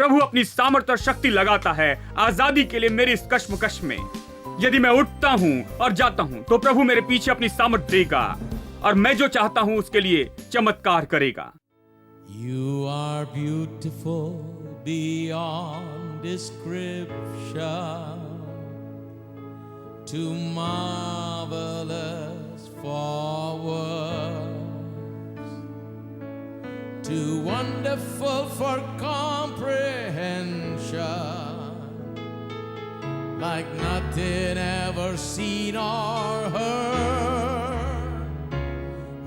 प्रभु अपनी सामर्थ और शक्ति लगाता है आजादी के लिए मेरी इस कश्मकश में। यदि मैं उठता हूँ और जाता हूँ तो प्रभु मेरे पीछे अपनी सामर्थ देगा और मैं जो चाहता हूँ उसके लिए चमत्कार करेगा। You are beautiful beyond description, too marvelous for words, too wonderful for comprehension, like nothing ever seen or heard.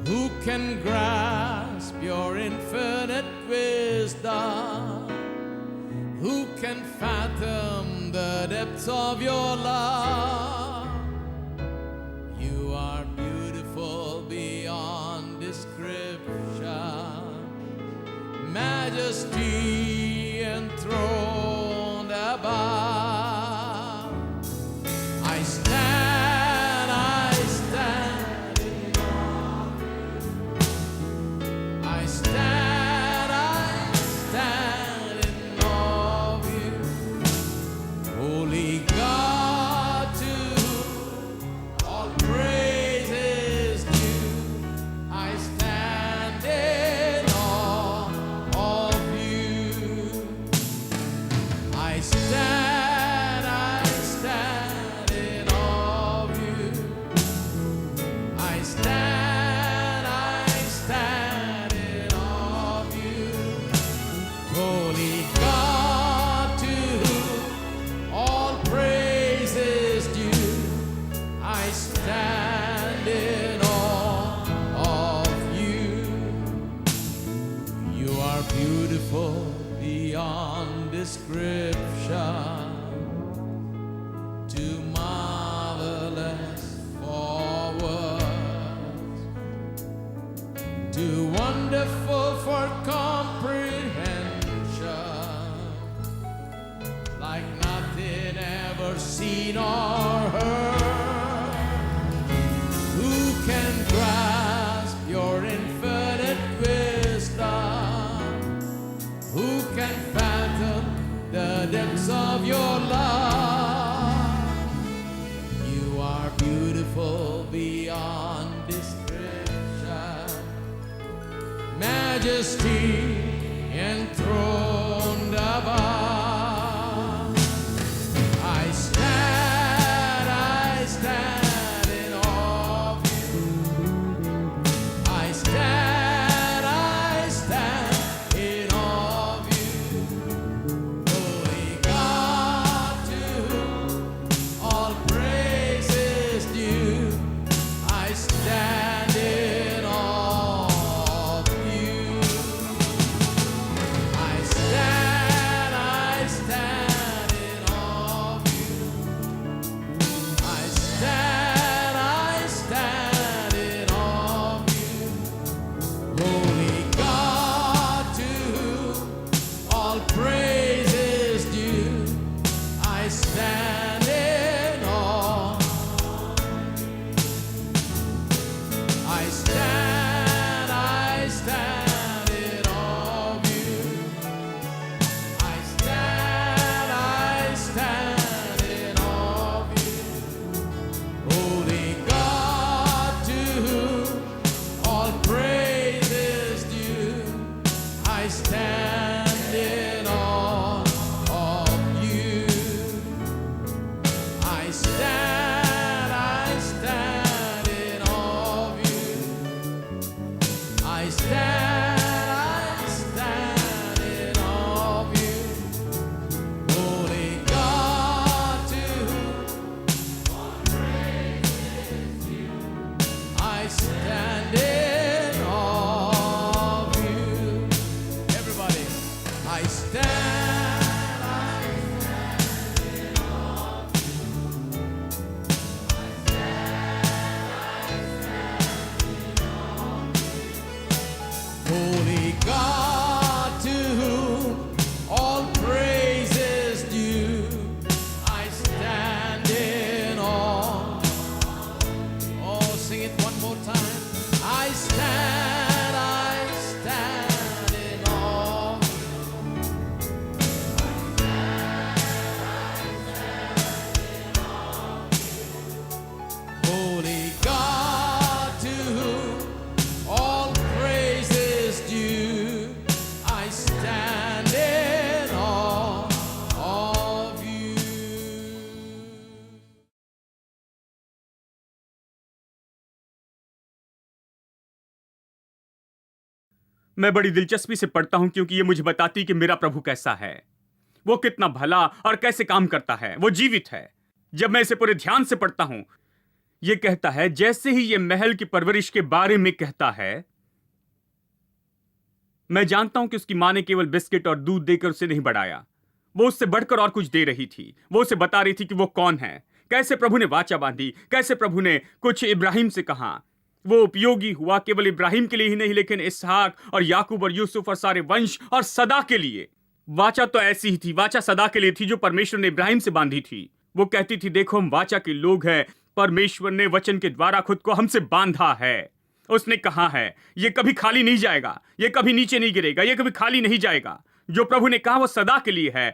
Who can grasp your infinite wisdom? Who can fathom the depths of your love? You are beautiful beyond description, majesty enthroned above. I stand in awe. I stand in awe of you, holy God. To all praise is due. I stand in awe of you. I stand in awe of you. I stand in awe of you, holy God, to whom all praise is due. I stand in awe of you. You are beautiful beyond description, too marvelous for words, too wonderful for comprehension, like nothing ever seen or heard. Who can grasp your infinite wisdom? Who can fathom the depths of your love? You are beautiful beyond description, majesty enthroned above. I stand in awe of you. I stand in awe of you, holy God, to whom all praise is due. I stand in awe of you. I मैं बड़ी दिलचस्पी से पढ़ता हूं क्योंकि ये मुझे बताती कि मेरा प्रभु कैसा है, वो कितना भला और कैसे काम करता है, वो जीवित है। जब मैं इसे पूरे ध्यान से पढ़ता हूं, ये कहता है, जैसे ही ये महल की परवरिश के बारे में कहता है, मैं जानता हूं कि उसकी मां ने केवल बिस्किट और दूध देकर उसे नहीं बढ़ाया, वो उससे बढ़कर और कुछ दे रही थी। वो उसे बता रही थी कि वो कौन है, कैसे प्रभु ने वाचा बांधी, कैसे प्रभु ने कुछ इब्राहिम से कहा। वो उपयोगी हुआ केवल इब्राहिम के लिए ही नहीं, लेकिन इसहाक और याकूब और यूसुफ और सारे वंश और सदा के लिए। वाचा तो ऐसी ही थी, वाचा सदा के लिए थी जो परमेश्वर ने इब्राहिम से बांधी थी। वो कहती थी, देखो हम वाचा के लोग हैं, परमेश्वर ने वचन के द्वारा खुद को हमसे बांधा है। उसने कहा है ये कभी खाली नहीं जाएगा, ये कभी नीचे नहीं गिरेगा, ये कभी खाली नहीं जाएगा। जो प्रभु ने कहा वो सदा के लिए है।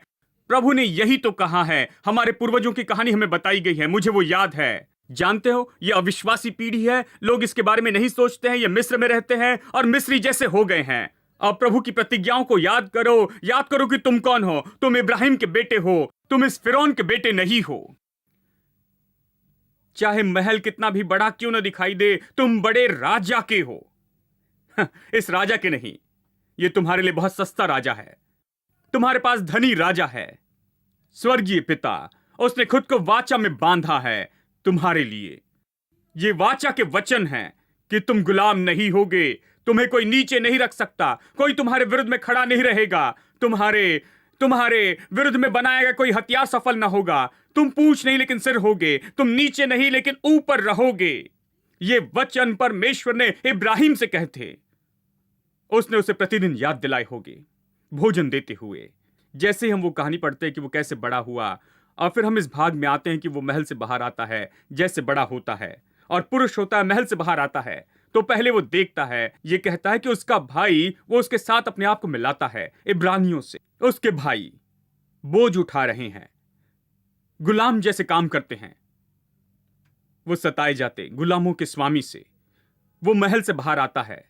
प्रभु ने यही तो कहा है। हमारे पूर्वजों की कहानी हमें बताई गई है, मुझे वो याद है। जानते हो, ये अविश्वासी पीढ़ी है, लोग इसके बारे में नहीं सोचते हैं। ये मिस्र में रहते हैं और मिस्री जैसे हो गए हैं। अब प्रभु की प्रतिज्ञाओं को याद करो कि तुम कौन हो। तुम इब्राहिम के बेटे हो, तुम इस फिरौन के बेटे नहीं हो। चाहे महल कितना भी बड़ा क्यों न दिखाई दे, तुम बड़े राजा के हो। इस राजा के नहीं, ये तुम्हारे लिए बहुत सस्ता राजा है। तुम्हारे पास धनी राजा है, स्वर्गीय पिता। उसने खुद को वाचा में बांधा है तुम्हारे लिए। ये वाचा के वचन हैं कि तुम गुलाम नहीं होगे, तुम्हें कोई नीचे नहीं रख सकता, कोई तुम्हारे विरुद्ध में खड़ा नहीं रहेगा, तुम्हारे विरुद्ध में बनाया गया कोई हथियार सफल ना होगा। तुम पूंछ नहीं लेकिन सिर होगे, तुम नीचे नहीं लेकिन ऊपर रहोगे। ये वचन परमेश्वर ने इब्राहिम से कहे थे। उसने उसे प्रतिदिन याद दिलाए होगे भोजन देते हुए। जैसे हम वो कहानी पढ़ते हैं कि वो कैसे बड़ा हुआ, और फिर हम इस भाग में आते हैं कि वो महल से बाहर आता है, जैसे बड़ा होता है और पुरुष होता है, महल से बाहर आता है तो पहले वो देखता है, ये कहता है कि उसका भाई, वो उसके साथ अपने आप को मिलाता है इब्रानियों से। उसके भाई बोझ उठा रहे हैं, गुलाम जैसे काम करते हैं, वो सताए जाते गुलामों के स्वामी से। वो महल से बाहर आता है,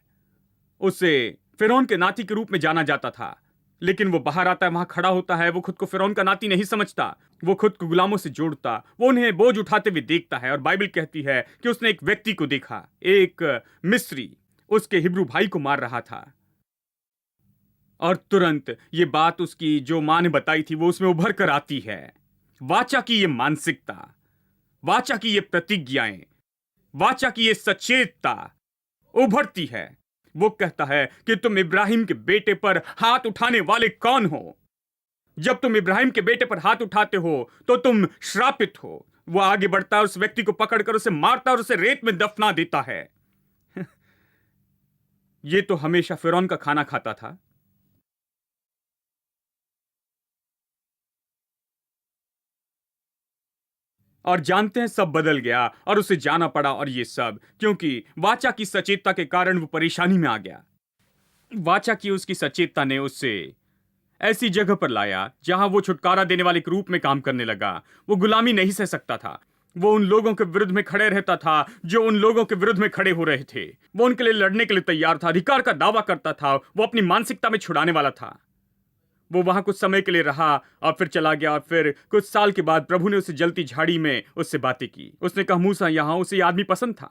उसे फिरौन के नाती के रूप में जाना जाता था, लेकिन वो बाहर आता है, वहां खड़ा होता है। वो खुद को फिरौन का नाती नहीं समझता, वो खुद को गुलामों से जोड़ता, वो उन्हें बोझ उठाते हुए देखता है। और बाइबल कहती है कि उसने एक व्यक्ति को देखा, एक मिस्री उसके हिब्रू भाई को मार रहा था। और तुरंत ये बात उसकी जो मां ने बताई थी वो उसमें उभर कर आती है। वाचा की ये मानसिकता, वाचा की ये प्रतिज्ञाएं, वाचा की ये सचेतता उभरती है। वो कहता है कि तुम इब्राहिम के बेटे पर हाथ उठाने वाले कौन हो? जब तुम इब्राहिम के बेटे पर हाथ उठाते हो तो तुम श्रापित हो। वो आगे बढ़ता है, उस व्यक्ति को पकड़कर उसे मारता है और उसे रेत में दफना देता है। ये तो हमेशा फिरौन का खाना खाता था। और जानते हैं, सब बदल गया और उसे जाना पड़ा। और ये सब क्योंकि वाचा की सचेतता के कारण वो परेशानी में आ गया। वाचा की उसकी सचेतता ने उससे ऐसी जगह पर लाया जहां वो छुटकारा देने वाले के रूप में काम करने लगा। वो गुलामी नहीं सह सकता था। वो उन लोगों के विरुद्ध में खड़े रहता था जो उन लोगों के विरुद्ध में खड़े हो रहे थे। वो उनके लिए लड़ने के लिए तैयार था, अधिकार का दावा करता था। वो अपनी मानसिकता में छुड़ाने वाला था। वो वहां कुछ समय के लिए रहा और फिर चला गया। और फिर कुछ साल के बाद प्रभु ने उसे जलती झाड़ी में उससे बातें की। उसने कहा, मूसा यहां। उसे ये आदमी पसंद था।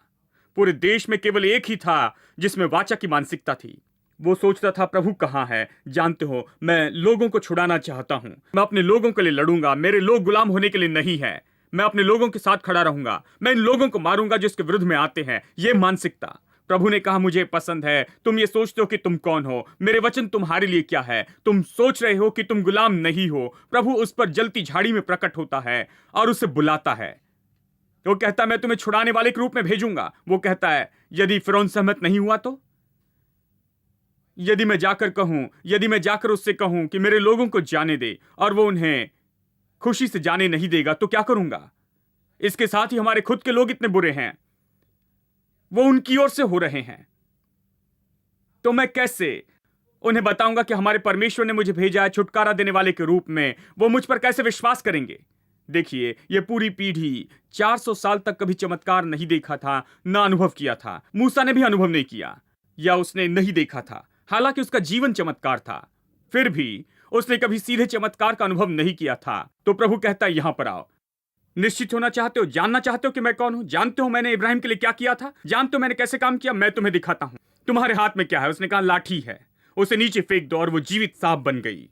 पूरे देश में केवल एक ही था जिसमें वाचा की मानसिकता थी। वो सोचता था, प्रभु कहां है? जानते हो, मैं लोगों को छुड़ाना चाहता हूं, मैं अपने लोगों के लिए लड़ूंगा। मेरे लोग गुलाम होने के लिए नहीं है। मैं अपने लोगों के साथ खड़ा रहूंगा। मैं इन लोगों को मारूंगा जो इसके विरुद्ध में आते हैं। ये मानसिकता। प्रभु ने कहा, मुझे पसंद है। तुम ये सोचते हो कि तुम कौन हो, मेरे वचन तुम्हारे लिए क्या है? तुम सोच रहे हो कि तुम गुलाम नहीं हो। प्रभु उस पर जलती झाड़ी में प्रकट होता है और उसे बुलाता है। वो कहता है, मैं तुम्हें छुड़ाने वाले के रूप में भेजूंगा। वो कहता है, यदि फिरौन सहमत नहीं हुआ तो? यदि मैं जाकर उससे कहूं कि मेरे लोगों को जाने दे और वो उन्हें खुशी से जाने नहीं देगा तो क्या करूंगा? इसके साथ ही हमारे खुद के लोग इतने बुरे हैं, वो उनकी ओर से हो रहे हैं, तो मैं कैसे उन्हें बताऊंगा कि हमारे परमेश्वर ने मुझे भेजा है छुटकारा देने वाले के रूप में? वो मुझ पर कैसे विश्वास करेंगे? देखिए, ये पूरी पीढ़ी 400 साल तक कभी चमत्कार नहीं देखा था, ना अनुभव किया था। मूसा ने भी अनुभव नहीं किया, या उसने नहीं देखा था, हालांकि उसका जीवन चमत्कार था। फिर भी उसने कभी सीधे चमत्कार का अनुभव नहीं किया था। तो प्रभु कहता है, यहां पर आओ। निश्चित होना चाहते हो, जानना चाहते हो कि मैं कौन हूं? जानते हो मैंने इब्राहिम के लिए क्या किया था? जानते हो मैंने कैसे काम किया? मैं तुम्हें दिखाता हूं। तुम्हारे हाथ में क्या है? उसने कहा, लाठी है। उसे नीचे फेंक दो, और वो जीवित सांप बन गई।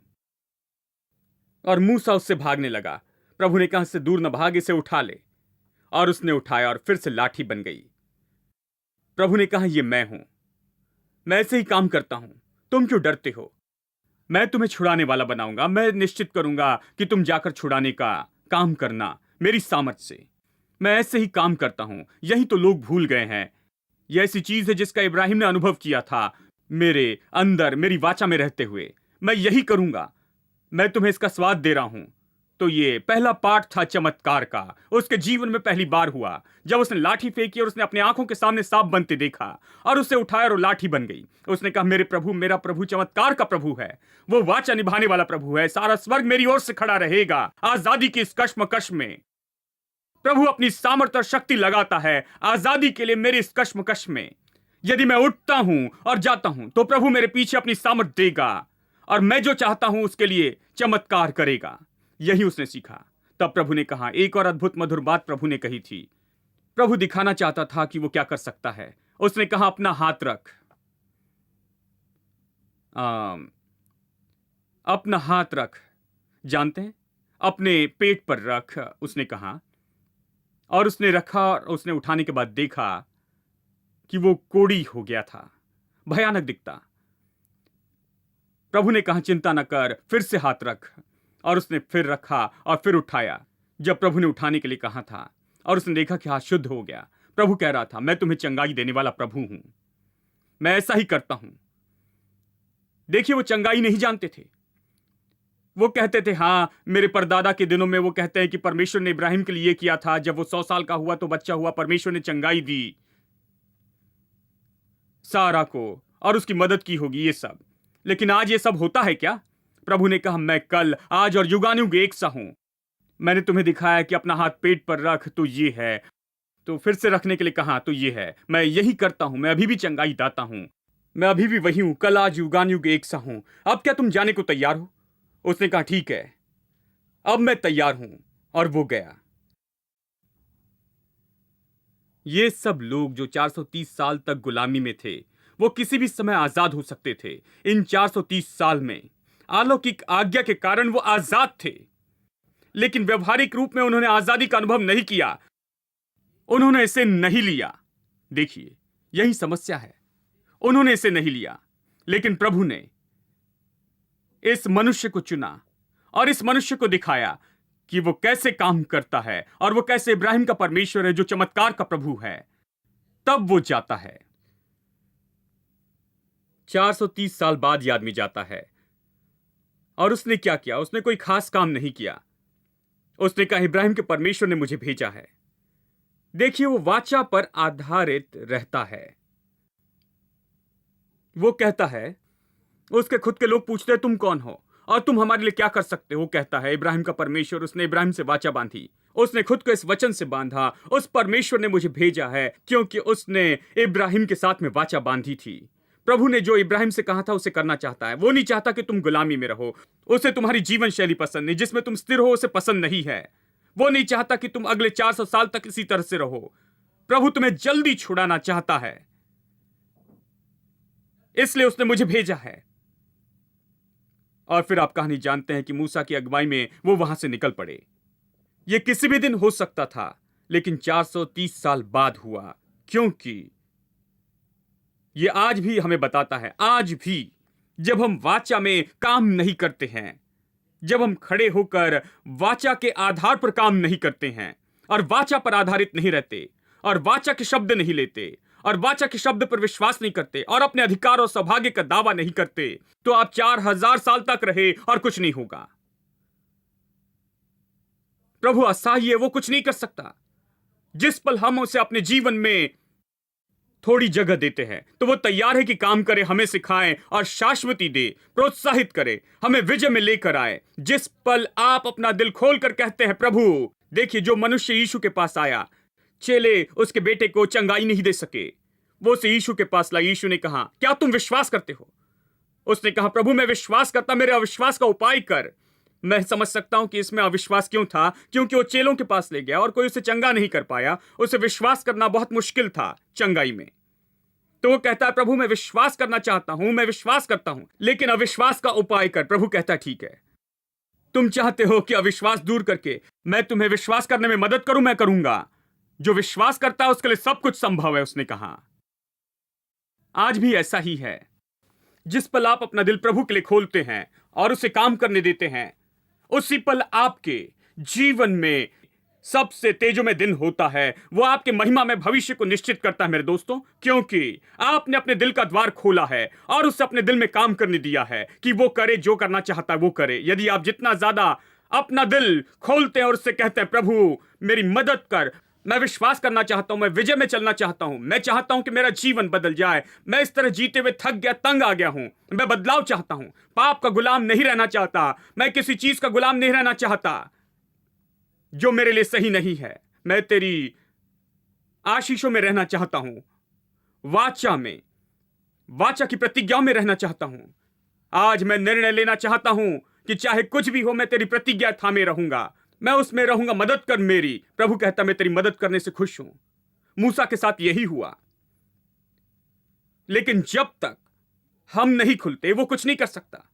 और मूसा उससे भागने लगा। प्रभु ने कहा, इससे दूर न भाग, इसे उठा ले। और उसने उठाया और फिर से लाठी बन गई। प्रभु ने कहा, ये मैं हूं, मैं ऐसे ही काम करता हूं, तुम क्यों डरते हो? मैं तुम्हें छुड़ाने वाला बनाऊंगा। मैं निश्चित करूंगा कि तुम जाकर छुड़ाने का काम करना मेरी सामर्थ से। मैं ऐसे ही काम करता हूं। यही तो लोग भूल गए हैं। यह ऐसी चीज है जिसका इब्राहिम ने अनुभव किया था मेरे अंदर, मेरी वाचा में रहते हुए। मैं यही करूंगा। मैं तुम्हें इसका स्वाद दे रहा हूं। तो ये पहला पाठ था चमत्कार का। उसके जीवन में पहली बार हुआ जब उसने लाठी फेंकी और उसने अपनी आंखों के सामने सांप बनते देखा और उसे उठाया और लाठी बन गई। उसने कहा, मेरे प्रभु, मेरा प्रभु चमत्कार का प्रभु है। वो वाचा निभाने वाला प्रभु है। सारा स्वर्ग मेरी ओर से खड़ा रहेगा आजादी की इस कश्मकश में। प्रभु अपनी सामर्थ्य और शक्ति लगाता है आजादी के लिए मेरी इस कश्मकश में। यदि मैं उठता हूं और जाता हूं तो प्रभु मेरे पीछे अपनी सामर्थ्य देगा, और मैं जो चाहता हूं उसके लिए चमत्कार करेगा। यही उसने सीखा। तब प्रभु ने कहा, एक और अद्भुत मधुर बात प्रभु ने कही थी। प्रभु दिखाना चाहता था कि वो क्या कर सकता है। उसने कहा, अपना हाथ रख। अपना हाथ रख। जानते हैं, अपने पेट पर रख, उसने कहा। और उसने रखा और उसने उठाने के बाद देखा कि वो कोढ़ी हो गया था, भयानक दिखता। प्रभु ने कहा, चिंता न कर, फिर से हाथ रख। और उसने फिर रखा और फिर उठाया। जब प्रभु ने उठाने के लिए कहा था और उसने देखा कि हाथ शुद्ध हो गया, प्रभु कह रहा था, मैं तुम्हें चंगाई देने वाला प्रभु हूं। मैं ऐसा ही करता हूं। देखिए, वो चंगाई नहीं जानते थे। वो कहते थे, हां, मेरे परदादा के दिनों में वो कहते हैं कि परमेश्वर ने इब्राहिम के लिए ये किया था। जब वो 100 साल का हुआ तो बच्चा हुआ, परमेश्वर ने चंगाई दी सारा को और उसकी मदद की होगी, ये सब। लेकिन आज ये सब होता है क्या? प्रभु ने कहा, मैं कल, आज और युगानुयुग एक सा हूं। मैंने तुम्हें दिखाया कि अपना हाथ पेट पर रख, तो ये है। तो फिर से रखने के लिए कहा, तो ये है। मैं यही करता हूं। मैं अभी भी चंगाई दाता हूं। मैं अभी भी वही हूं, कल, आज, युगानुयुग एक सा हूं। अब क्या तुम जाने को तैयार हो? उसने कहा, ठीक है, अब मैं तैयार हूं। और वो गया। ये सब लोग जो 430 साल तक गुलामी में थे, वो किसी भी समय आजाद हो सकते थे। इन 430 साल में अलौकिक आज्ञा के कारण वो आजाद थे, लेकिन व्यवहारिक रूप में उन्होंने आजादी का अनुभव नहीं किया। उन्होंने इसे नहीं लिया। देखिए, यही समस्या है। उन्होंने इसे नहीं लिया, लेकिन प्रभु ने इस मनुष्य को चुना और इस मनुष्य को दिखाया कि वो कैसे काम करता है और वो कैसे इब्राहिम का परमेश्वर है, जो चमत्कार का प्रभु है। तब वो जाता है। 430 साल बाद ये आदमी जाता है। और उसने क्या किया? उसने कोई खास काम नहीं किया। उसने कहा, इब्राहिम के परमेश्वर ने मुझे भेजा है। देखिए, वो वाचा पर आधारित रहता है। वो कहता है, उसके खुद के लोग पूछते हैं, तुम कौन हो और तुम हमारे लिए क्या कर सकते हो? कहता है, इब्राहिम का परमेश्वर। उसने इब्राहिम से वाचा बांधी। उसने खुद को इस वचन से बांधा, उस परमेश्वर ने मुझे भेजा है, क्योंकि उसने इब्राहिम के साथ में वाचा बांधी थी। प्रभु ने जो इब्राहिम से कहा था उसे करना चाहता है। वो नहीं चाहता कि तुम गुलामी में रहो। उसे तुम्हारी जीवन शैली पसंद नहीं, जिसमें तुम स्थिर हो, उसे पसंद नहीं है। वो नहीं चाहता कि तुम अगले 400 साल तक इसी तरह से रहो। प्रभु तुम्हें जल्दी छुड़ाना चाहता है, इसलिए उसने मुझे भेजा है। और फिर आप कहानी जानते हैं कि मूसा की अगुवाई में वो वहां से निकल पड़े। ये किसी भी दिन हो सकता था, लेकिन 430 साल बाद हुआ, क्योंकि ये आज भी हमें बताता है, आज भी जब हम वाचा में काम नहीं करते हैं, जब हम खड़े होकर वाचा के आधार पर काम नहीं करते हैं और वाचा पर आधारित नहीं रहते और वाचा के शब्द नहीं लेते और वाचा के शब्द पर विश्वास नहीं करते और अपने अधिकार और सौभाग्य का दावा नहीं करते, तो आप 4000 साल तक रहे और कुछ नहीं होगा। प्रभु असहाय, वो कुछ नहीं कर सकता। जिस पल हम उसे अपने जीवन में थोड़ी जगह देते हैं, तो वो तैयार है कि काम करे, हमें सिखाए और शाश्वती दे, प्रोत्साहित करे, हमें विजय में लेकर आए। जिस पल आप अपना दिल खोलकर कहते हैं, प्रभु देखिए, जो मनुष्य यीशु के पास आया, चेले उसके बेटे को चंगाई नहीं दे सके, वो उसे यीशु के पास ला। यीशु ने कहा, क्या तुम विश्वास करते हो? उसने कहा, प्रभु मैं विश्वास करता, मेरे अविश्वास का उपाय कर। मैं समझ सकता हूं कि इसमें अविश्वास क्यों था, क्योंकि वो चेलों के पास ले गया और कोई उसे चंगा नहीं कर पाया। उसे विश्वास करना बहुत मुश्किल था चंगाई में। तो वो कहता है प्रभु मैं विश्वास करना चाहता हूं, मैं विश्वास करता हूं, लेकिन अविश्वास का उपाय कर। प्रभु कहता है ठीक है, तुम चाहते हो कि अविश्वास दूर करके मैं तुम्हें विश्वास करने में मदद करूं, मैं करूंगा। जो विश्वास करता है उसके लिए सब कुछ संभव है, उसने कहा। आज भी ऐसा ही है। जिस पल आप अपना दिल प्रभु के लिए खोलते हैं और उसे काम करने देते हैं, उसी पल आपके जीवन में सबसे तेजोमय दिन होता है। वो आपके महिमा में भविष्य को निश्चित करता है मेरे दोस्तों, क्योंकि आपने अपने दिल का द्वार खोला है और उसे अपने दिल में काम करने दिया है कि वो करे, जो करना चाहता है वो करे। यदि आप जितना ज्यादा अपना दिल खोलते हैं और उससे कहते हैं प्रभु मेरी मदद कर, मैं विश्वास करना चाहता हूं, मैं विजय में चलना चाहता हूं, मैं चाहता हूं कि मेरा जीवन बदल जाए, मैं इस तरह जीते हुए थक गया, तंग आ गया हूं, मैं बदलाव चाहता हूं, पाप का गुलाम नहीं रहना चाहता, मैं किसी चीज का गुलाम नहीं रहना चाहता जो मेरे लिए सही नहीं है, मैं तेरी आशीषों में रहना चाहता हूं, वाचा की प्रतिज्ञाओं में रहना चाहता हूं। आज मैं निर्णय लेना चाहता हूं कि चाहे कुछ भी हो मैं तेरी प्रतिज्ञा थामे रहूंगा, मैं उसमें रहूंगा, मदद कर मेरी। प्रभु कहता मैं तेरी मदद करने से खुश हूं। मूसा के साथ यही हुआ, लेकिन जब तक हम नहीं खुलते वो कुछ नहीं कर सकता।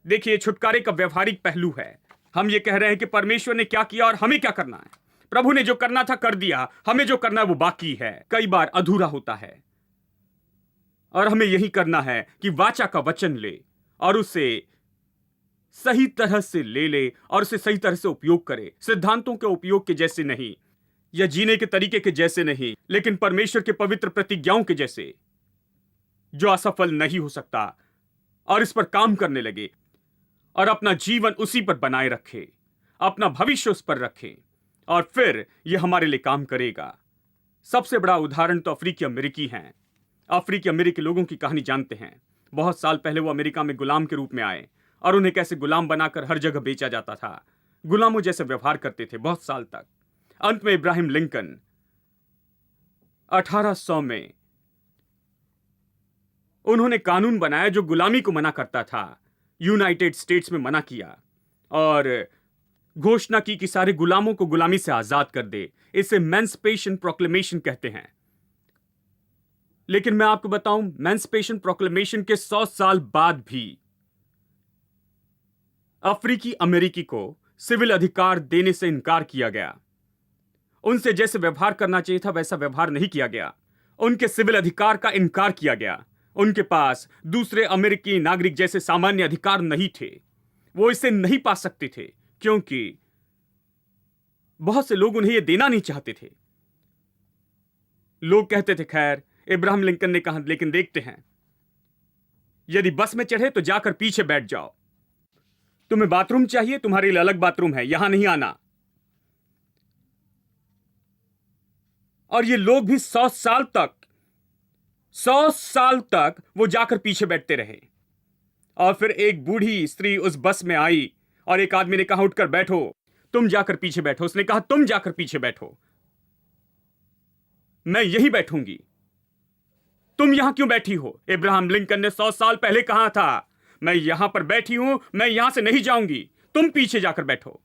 देखिए, छुटकारे का व्यवहारिक पहलू है। हम ये कह रहे हैं कि परमेश्वर ने क्या किया और हमें क्या करना है। प्रभु ने जो करना था कर दिया, हमें जो करना है वो बाकी है, कई बार अधूरा होता है। और हमें यही करना है कि वाचा का वचन ले और उसे सही तरह से ले और उसे सही तरह से उपयोग करे। सिद्धांतों के उपयोग के जैसे नहीं या जीने के तरीके के जैसे नहीं, लेकिन परमेश्वर के पवित्र प्रतिज्ञाओं के जैसे, जो असफल नहीं हो सकता। और इस पर काम करने लगे और अपना जीवन उसी पर बनाए रखे, अपना भविष्य उस पर रखे, और फिर यह हमारे लिए काम करेगा। सबसे बड़ा उदाहरण तो अफ्रीकी अमेरिकी हैं। अफ्रीकी अमेरिकी लोगों की कहानी जानते हैं। बहुत साल पहले वो अमेरिका में गुलाम के रूप में आए और उन्हें कैसे गुलाम बनाकर हर जगह बेचा जाता था। गुलामों जैसे व्यवहार करते थे बहुत साल तक। अंत में इब्राहिम लिंकन 1800 में उन्होंने कानून बनाया जो गुलामी को मना करता था। यूनाइटेड स्टेट्स में मना किया और घोषणा की कि सारे गुलामों को गुलामी से आजाद कर दे। इसे एमेंसिपेशन प्रोक्लेमेशन कहते हैं। लेकिन मैं आपको बताऊं, एमेंसिपेशन प्रोक्लेमेशन के 100 साल बाद भी अफ्रीकी अमेरिकी को सिविल अधिकार देने से इनकार किया गया। उनसे जैसे व्यवहार करना चाहिए था वैसा व्यवहार नहीं किया गया। उनके सिविल अधिकार का इनकार किया गया। उनके पास दूसरे अमेरिकी नागरिक जैसे सामान्य अधिकार नहीं थे। वो इसे नहीं पा सकते थे क्योंकि बहुत से लोग उन्हें यह देना नहीं चाहते थे। लोग कहते थे, खैर, इब्राहिम लिंकन ने कहा, लेकिन देखते हैं, यदि बस में चढ़े तो जाकर पीछे बैठ जाओ। तुम्हें बाथरूम चाहिए, तुम्हारे लिए अलग बाथरूम है, यहां नहीं आना। और ये लोग भी 100 साल तक वो जाकर पीछे बैठते रहे। और फिर एक बूढ़ी स्त्री उस बस में आई और एक आदमी ने कहा, उठकर बैठो, तुम जाकर पीछे बैठो। उसने कहा, तुम जाकर पीछे बैठो, मैं यहीं बैठूंगी। तुम यहां क्यों बैठी हो? इब्राहिम लिंकन ने 100 साल पहले कहा था, मैं यहां पर बैठी हूं, मैं यहां से नहीं जाऊंगी, तुम पीछे जाकर बैठो।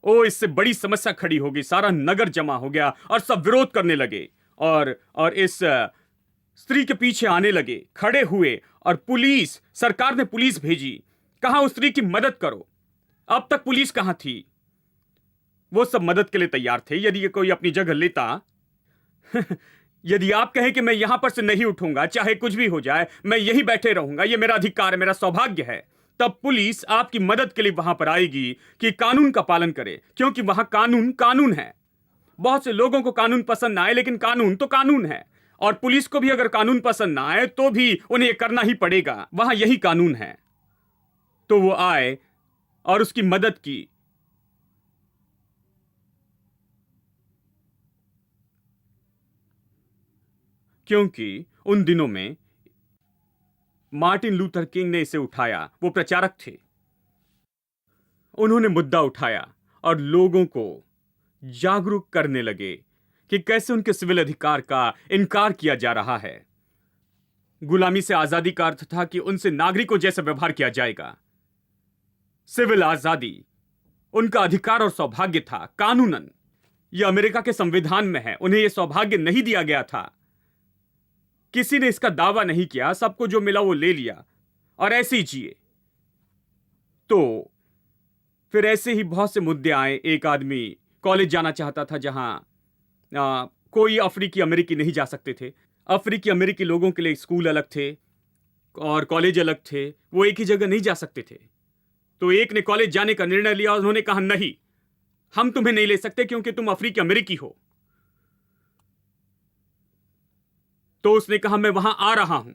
ओ, इससे बड़ी समस्या खड़ी होगी। सारा नगर जमा हो गया और सब विरोध करने लगे और इस स्त्री के पीछे आने लगे, खड़े हुए, और सरकार ने पुलिस भेजी, कहा उस स्त्री की मदद करो। अब तक पुलिस कहां थी? वो सब मदद के लिए तैयार थे यदि ये कोई अपनी जगह लेता। यदि आप कहें कि मैं यहां पर से नहीं उठूंगा, चाहे कुछ भी हो जाए, मैं यहीं बैठे रहूंगा, यह मेरा अधिकार है, मेरा सौभाग्य है, तब पुलिस आपकी मदद के लिए वहां पर आएगी कि कानून का पालन करे, क्योंकि वहां कानून है। बहुत से लोगों को कानून पसंद ना आए, लेकिन कानून तो कानून है। और पुलिस को भी अगर कानून पसंद ना आए तो भी उन्हें यह करना ही पड़ेगा, वहां यही कानून है। तो वो आए और उसकी मदद की। क्योंकि उन दिनों में मार्टिन लूथर किंग ने इसे उठाया, वो प्रचारक थे। उन्होंने मुद्दा उठाया और लोगों को जागरूक करने लगे कि कैसे उनके सिविल अधिकार का इनकार किया जा रहा है। गुलामी से आजादी का अर्थ था कि उनसे नागरिकों जैसा व्यवहार किया जाएगा। सिविल आजादी उनका अधिकार और सौभाग्य था, कानूनन। यह अमेरिका के संविधान में है, उन्हें यह सौभाग्य नहीं दिया गया था। किसी ने इसका दावा नहीं किया, सबको जो मिला वो ले लिया और ऐसे ही जिए। तो फिर ऐसे ही बहुत से मुद्दे आए। एक आदमी कॉलेज जाना चाहता था जहां कोई अफ्रीकी अमेरिकी नहीं जा सकते थे। अफ्रीकी अमेरिकी लोगों के लिए स्कूल अलग थे और कॉलेज अलग थे, वो एक ही जगह नहीं जा सकते थे। तो एक ने कॉलेज जाने का निर्णय लिया और उन्होंने कहा नहीं, हम तुम्हें नहीं ले सकते क्योंकि तुम अफ्रीकी अमेरिकी हो। तो उसने कहा मैं वहां आ रहा हूं,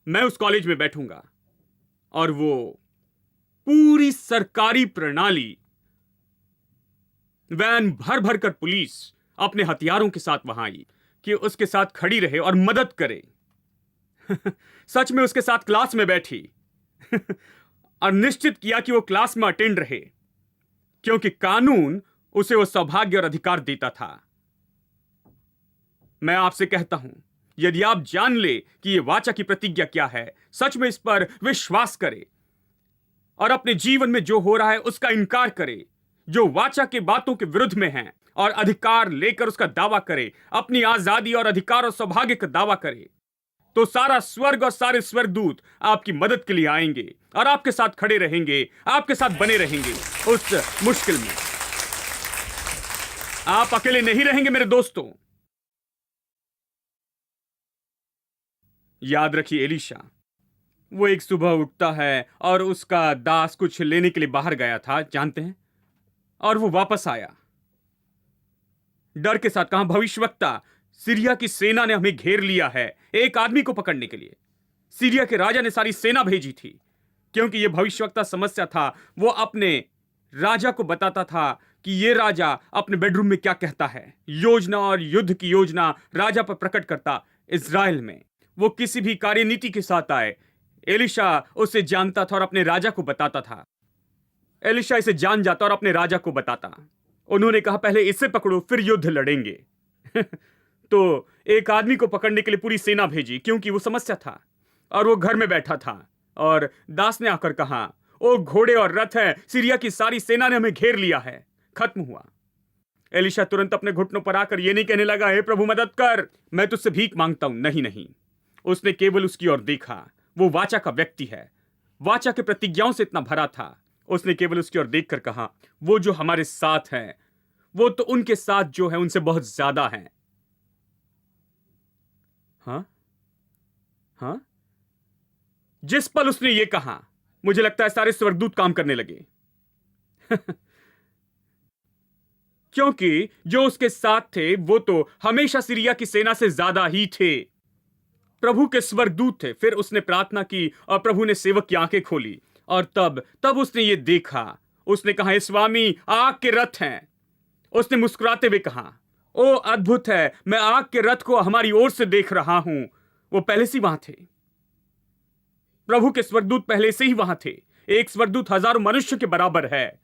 मैं उस कॉलेज में बैठूंगा। और वो पूरी सरकारी प्रणाली, वैन भर भर कर पुलिस अपने हथियारों के साथ वहां आई कि उसके साथ खड़ी रहे और मदद करे। सच में उसके साथ क्लास में बैठी और निश्चित किया कि वो क्लास में अटेंड रहे, क्योंकि कानून उसे वो सौभाग्य और अधिकार देता था। मैं आपसे कहता हूं, यदि आप जान ले कि यह वाचा की प्रतिज्ञा क्या है, सच में इस पर विश्वास करे और अपने जीवन में जो हो रहा है उसका इनकार करे, जो वाचा के बातों के विरुद्ध में है, और अधिकार लेकर उसका दावा करे, अपनी आजादी और अधिकार और सौभाग्य का दावा करे, तो सारा स्वर्ग और सारे स्वर्गदूत आपकी मदद के लिए आएंगे और आपके साथ खड़े रहेंगे, आपके साथ बने रहेंगे उस मुश्किल में। आप अकेले नहीं रहेंगे मेरे दोस्तों। याद रखिए एलीशा, वो एक सुबह उठता है और उसका दास कुछ लेने के लिए बाहर गया था, जानते हैं, और वो वापस आया डर के साथ। कहा, भविष्यवक्ता, सीरिया की सेना ने हमें घेर लिया है एक आदमी को पकड़ने के लिए। सीरिया के राजा ने सारी सेना भेजी थी, क्योंकि यह भविष्यवक्ता समस्या था। वो अपने राजा को बताता था कि यह राजा अपने बेडरूम में क्या कहता है, योजना और युद्ध की योजना राजा पर प्रकट करता। इज़राइल में वो किसी भी कार्यनीति के साथ आए, एलीशा उसे जानता था और अपने राजा को बताता था। एलीशा इसे जान जाता और अपने राजा को बताता। उन्होंने कहा, पहले इसे पकड़ो फिर युद्ध लड़ेंगे। तो एक आदमी को पकड़ने के लिए पूरी सेना भेजी, क्योंकि वो समस्या था और वो घर में बैठा था। और दास ने आकर कहा, ओ घोड़े और रथ है, सीरिया की सारी सेना ने हमें घेर लिया है। खत्म हुआ। एलीशा तुरंत अपने घुटनों पर आकर ये नहीं कहने लगा, हे प्रभु मदद कर, मैं तुझसे भीख मांगता हूं। नहीं नहीं, उसने केवल उसकी ओर देखा। वो वाचा का व्यक्ति है, वाचा के प्रतिज्ञाओं से इतना भरा था। उसने केवल उसकी ओर देखकर कहा, वो जो हमारे साथ है, वो तो उनके साथ जो है उनसे बहुत ज्यादा है। हाँ हाँ, जिस पल उसने ये कहा, मुझे लगता है सारे स्वर्गदूत काम करने लगे। क्योंकि जो उसके साथ थे वो तो हमेशा सीरिया की सेना से ज्यादा ही थे। प्रभु के स्वर्गदूत थे। फिर उसने प्रार्थना की और प्रभु ने सेवक की आंखें खोली और तब उसने ये देखा। उसने कहा, हे स्वामी, आग के रथ हैं। उसने मुस्कुराते हुए कहा, ओ अद्भुत है, मैं आग के रथ को हमारी ओर से देख रहा हूं। वो पहले से वहां थे। प्रभु के स्वर्गदूत पहले से ही वहां थे। एक स्वर्गदूत हजारों मनुष्य के बराबर है,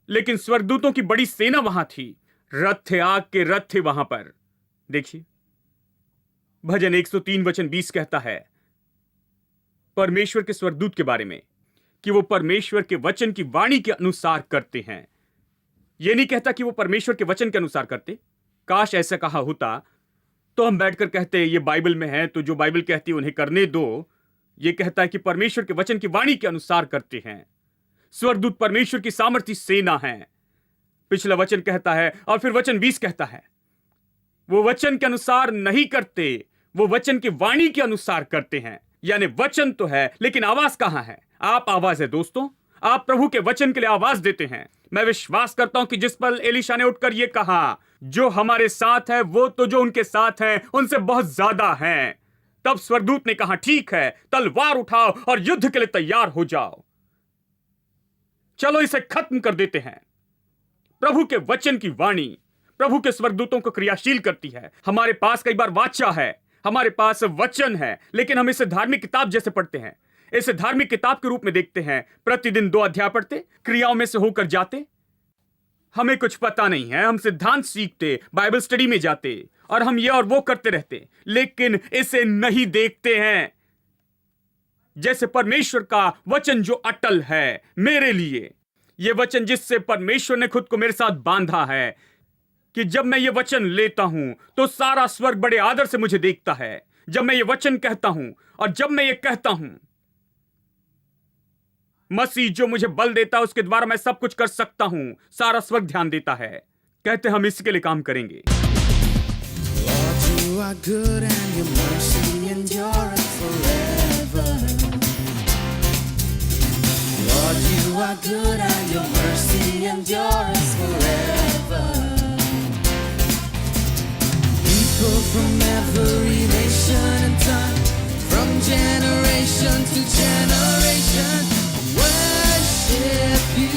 लेकिन स्वर्गदूतों की बड़ी सेना वहां थी। रथ थे, आग के रथ थे वहां पर। देखिए, भजन 103 वचन 20 कहता है परमेश्वर के स्वर्गदूत के बारे में कि वो परमेश्वर के वचन की वाणी के अनुसार करते हैं। यह नहीं कहता कि वो परमेश्वर के वचन के अनुसार करते। काश ऐसा कहा होता तो हम बैठकर कहते ये बाइबल में है तो जो बाइबल कहती है उन्हें करने दो। यह कहता है कि परमेश्वर के वचन की वाणी के अनुसार करते हैं। स्वर्गदूत परमेश्वर की सामर्थी सेना है। पिछला वचन कहता है और फिर वचन 20 कहता है वो वचन के अनुसार नहीं करते, वो वचन की वाणी के अनुसार करते हैं। यानी वचन तो है, लेकिन आवाज कहां है? आप आवाज है दोस्तों। आप प्रभु के वचन के लिए आवाज देते हैं। मैं विश्वास करता हूं कि जिस पल एलीशा ने उठकर यह कहा, जो हमारे साथ है वो तो जो उनके साथ हैं उनसे बहुत ज्यादा हैं, तब स्वर्गदूत ने कहा, ठीक है, तलवार उठाओ और युद्ध के लिए तैयार हो जाओ। चलो इसे खत्म कर देते हैं। प्रभु के वचन की वाणी प्रभु के स्वर्गदूतों को क्रियाशील करती है। हमारे पास कई बार वाचा है, हमारे पास वचन है, लेकिन हम इसे धार्मिक किताब जैसे पढ़ते हैं, इसे धार्मिक किताब के रूप में देखते हैं। प्रतिदिन 2 अध्याय पढ़ते, क्रियाओं में से होकर जाते। हमें कुछ पता नहीं है, हम सिद्धांत सीखते, बाइबल स्टडी में जाते और हम ये और वो करते रहते, लेकिन इसे नहीं देखते हैं। जैसे परमेश्वर का वचन जो अटल है मेरे लिए, यह वचन जिससे परमेश्वर ने खुद को मेरे साथ बांधा है, कि जब मैं ये वचन लेता हूं तो सारा स्वर्ग बड़े आदर से मुझे देखता है। जब मैं ये वचन कहता हूं और जब मैं ये कहता हूं, मसीह जो मुझे बल देता है उसके द्वारा मैं सब कुछ कर सकता हूं, सारा स्वर्ग ध्यान देता है। कहते हम इसके लिए काम करेंगे। Lord, you are good and your mercy endureth forever. Lord, you are good and your mercy endureth forever. People from every nation and tongue, from generation to generation, worship you.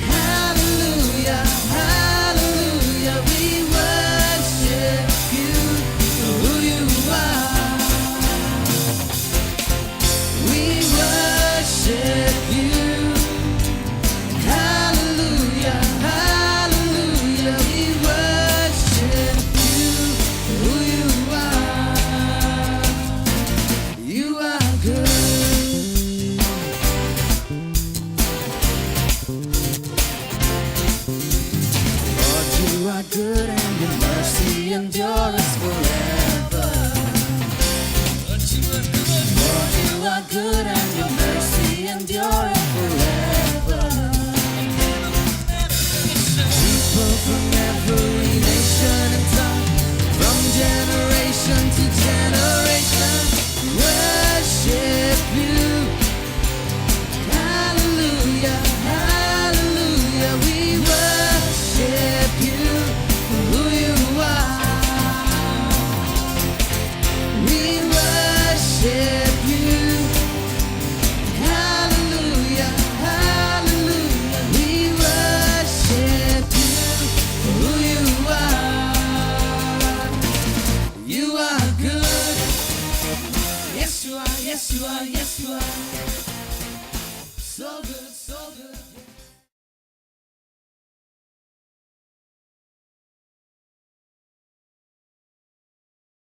Hallelujah, hallelujah, we worship you for who you are. We worship you. Hallelujah, hallelujah, we worship you for who you are. You are good. Lord, you are good and your mercy endures forever. Lord, you are good and your mercy endures forever. People from every nation and tongue, from generation to generation, worship you. Hallelujah, hallelujah, we worship you for who you are. We worship you. Hallelujah, hallelujah, we worship you for who you are. You are good. Yes, you are, yes, you are, yes, you are.